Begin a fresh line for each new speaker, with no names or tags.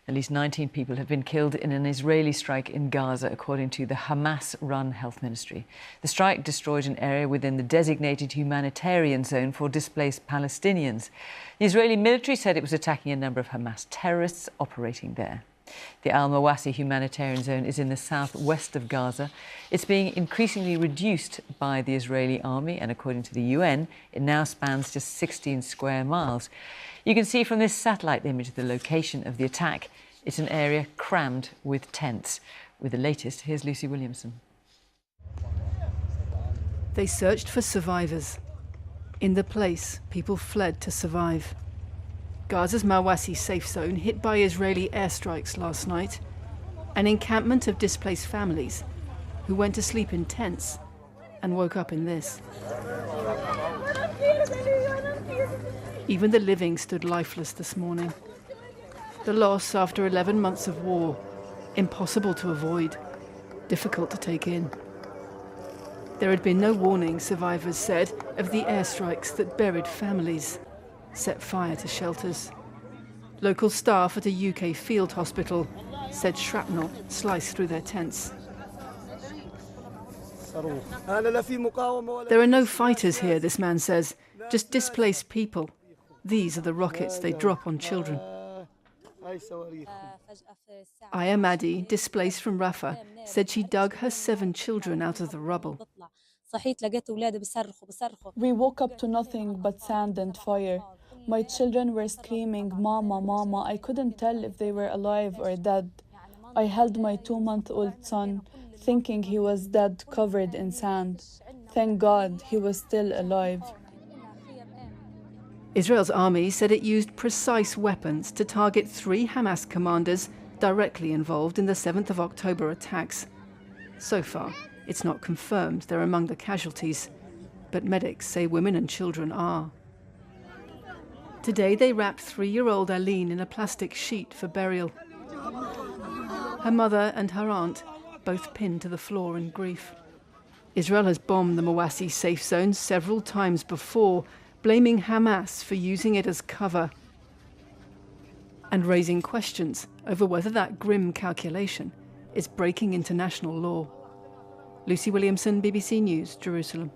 At least 19 people have been killed in an Israeli strike in Gaza, according to the Hamas-run health ministry. The strike destroyed an area within the designated humanitarian zone for displaced Palestinians. The Israeli military said it was attacking a number of Hamas terrorists operating there. The al-Mawasi humanitarian zone is in the southwest of Gaza. It's being increasingly reduced by the Israeli army, and according to the UN, it now spans just 16 square miles. You can see from this satellite image the location of the attack. It's an area crammed with tents. With the latest, here's Lucy Williamson.
They searched for survivors. In the place, people fled to survive. Gaza's Mawasi safe zone hit by Israeli airstrikes last night. An encampment of displaced families who went to sleep in tents and woke up in this. Even the living stood lifeless this morning. The loss after 11 months of war, impossible to avoid, difficult to take in. There had been no warning, survivors said, of the airstrikes that buried families, set fire to shelters. Local staff at a UK field hospital said shrapnel sliced through their tents. There are no fighters here, this man says, just displaced people. These are the rockets they drop on children. Aya Madi, displaced from Rafah, said she dug her 7 children out of the rubble.
We woke up to nothing but sand and fire. My children were screaming, "Mama, Mama." I couldn't tell if they were alive or dead. I held my 2-month-old son, thinking he was dead, covered in sand. Thank God he was still alive.
Israel's army said it used precise weapons to target 3 Hamas commanders directly involved in the 7th of October attacks. So far, it's not confirmed they're among the casualties, but medics say women and children are. Today they wrapped 3-year-old Aline in a plastic sheet for burial. Her mother and her aunt both pinned to the floor in grief. Israel has bombed the Mawasi safe zone several times before, blaming Hamas for using it as cover and raising questions over whether that grim calculation is breaking international law. Lucy Williamson, BBC News, Jerusalem.